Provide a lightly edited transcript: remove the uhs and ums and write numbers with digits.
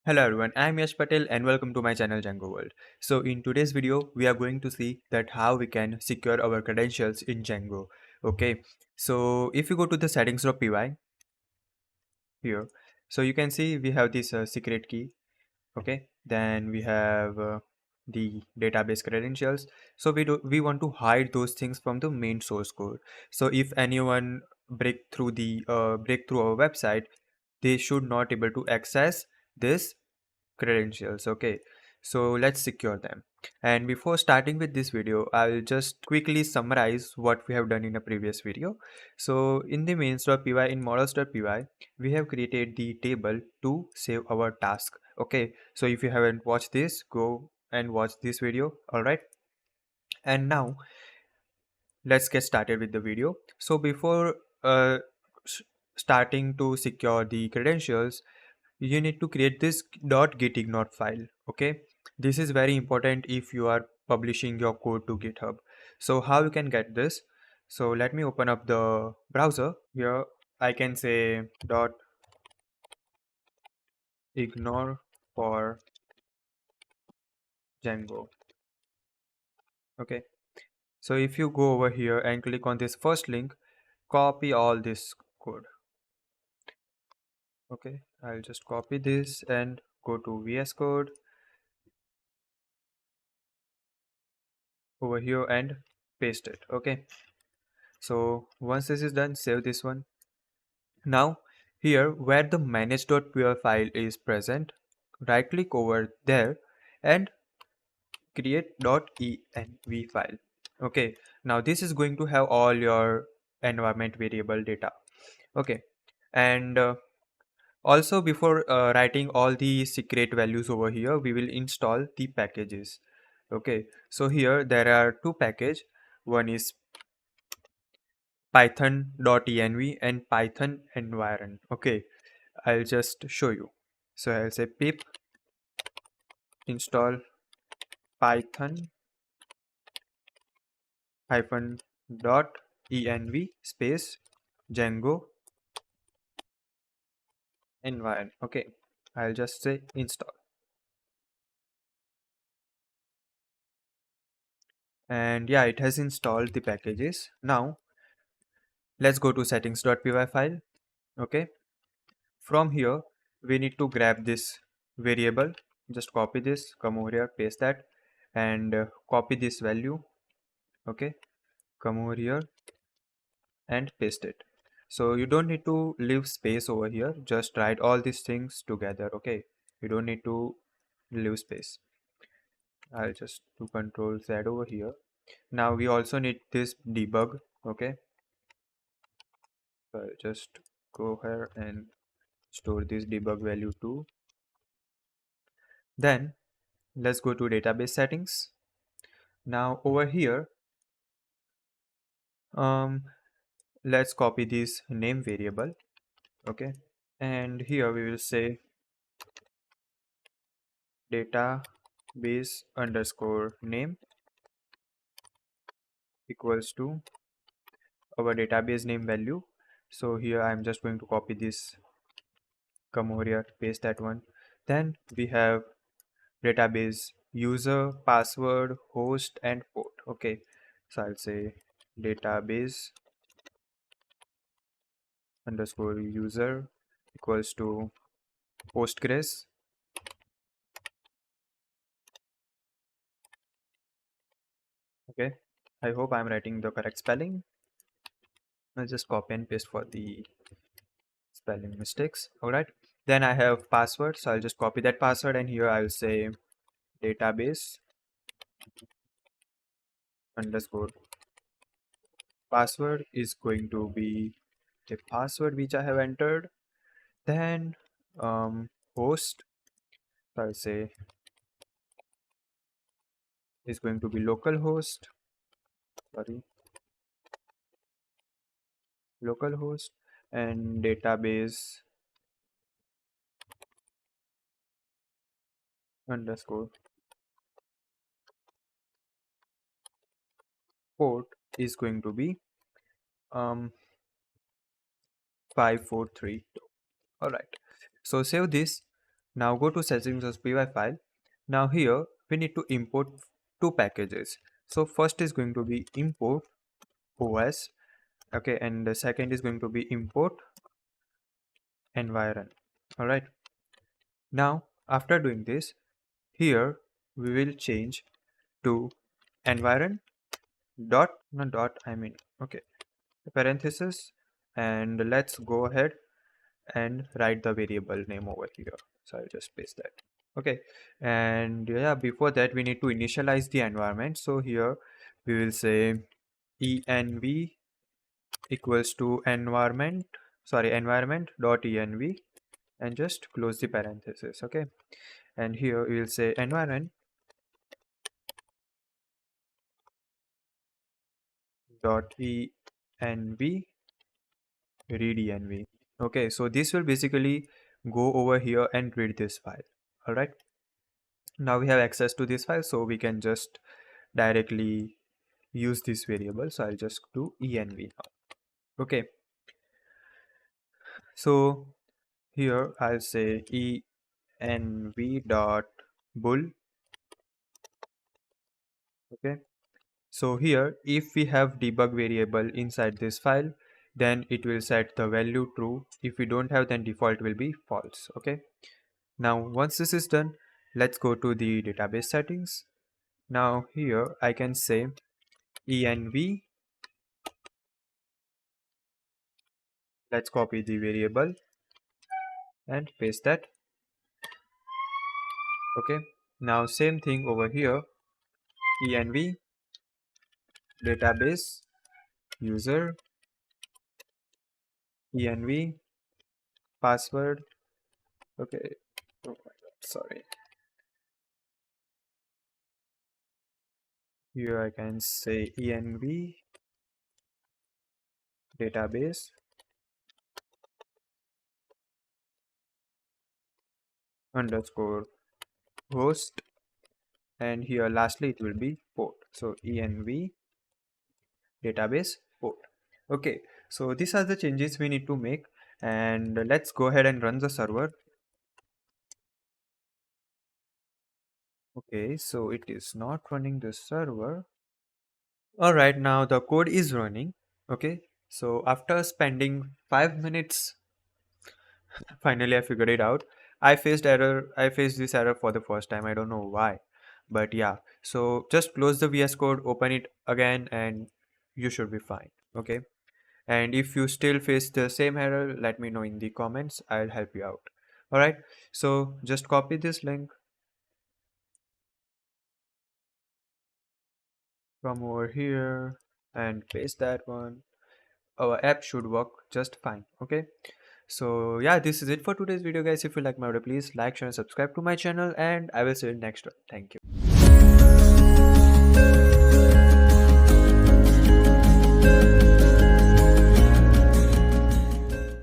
Hello everyone, I am Yash Patel and welcome to my channel Django World. So in today's video, we are going to see that how we can secure our credentials in Django. Okay, so if you go to the settings.py here, so you can see we have this secret key. Okay, then we have the database credentials. So we want to hide those things from the main source code. So if anyone break through our website, they should not able to access this credentials. Okay, so let's secure them. And before starting with this video, I'll just quickly summarize what we have done in a previous video. So in the mains.py, in models.py, we have created the table to save our task. Okay, so if you haven't watched this, go and watch this video. All right, and now let's get started with the video. So before s- starting to secure the credentials, you need to create this .gitignore file. Okay, this is very important if you are publishing your code to GitHub. So how you can get this? So let me open up the browser. Here I can say .ignore for Django. Okay, so if you go over here and click on this first link, copy all this code. Okay, I'll just copy this and go to VS Code over here and paste it. Okay, so once this is done, save this one. Now here where the manage.py file is present, right click over there and create .env file. Okay, now this is going to have all your environment variable data. Okay, and also before writing all the secret values over here, we will install the packages. Okay, so here there are two packages. One is python.env and python environ. Okay, I'll just show you. So I'll say pip install python hyphen dot env space Django environ. Okay, I'll just say install. And yeah, it has installed the packages. Now let's go to settings.py file. Okay, from here we need to grab this variable. Just copy this, come over here, paste that, and copy this value. Okay, come over here and paste it. So you don't need to leave space over here, just write all these things together. Okay, you don't need to leave space. I'll just do control Z over here. Now we also need this debug. Okay, so I'll just go here and store this debug value too. Then let's go to database settings. Now over here, um let's copy this name variable. Okay, and here we will say database underscore name equals to our database name value. So here I'm just going to copy this, come over here, paste that one. Then we have database user, password, host, and port. Okay, so I'll say database underscore user equals to Postgres. Okay, I hope I'm writing the correct spelling. I'll just copy and paste for the spelling mistakes. All right, then I have password, so I'll just copy that password, and here I'll say database underscore password is going to be the password which I have entered. Then host, so I'll say is going to be localhost. Sorry, localhost, and database underscore port is going to be um 5432. All right, so save this. Now go to settings.py file. Now here we need to import two packages. So first is going to be import OS, okay, and the second is going to be import environ. All right. Now after doing this, here we will change to environ dot, not dot, I mean, okay, parenthesis, and let's go ahead and write the variable name over here. So I'll just paste that. Okay, and yeah, before that we need to initialize the environment. So here we will say env equals to environment dot env, and just close the parenthesis. Okay, and here we will say environment dot env read env. Okay, so this will basically go over here and read this file. All right, now we have access to this file, so we can just directly use this variable. So I'll just do env now. Okay, so here I'll say env dot bull. Okay, so here if we have debug variable inside this file, then it will set the value true. If we don't have, then default will be false. Okay, now once this is done, let's go to the database settings. Now here I can say env, let's copy the variable and paste that. Okay, now same thing over here, env database user env password. Okay, oh my god, sorry. Here I can say env database underscore host, and here lastly it will be port. So env database port. Okay, so these are the changes we need to make, and let's go ahead and run the server. Okay, so it is not running the server. All right, now the code is running. Okay, so after spending 5 minutes, finally I figured it out. I faced this error for the first time. I don't know why, but yeah, so just close the VS Code, open it again, and you should be fine. Okay, and if you still face the same error, let me know in the comments. I'll help you out. All right, so just copy this link from over here and paste that one. Our app should work just fine. Okay, so yeah, this is it for today's video, guys. If you like my video, please like, share, and subscribe to my channel, and I will see you next one. Thank you.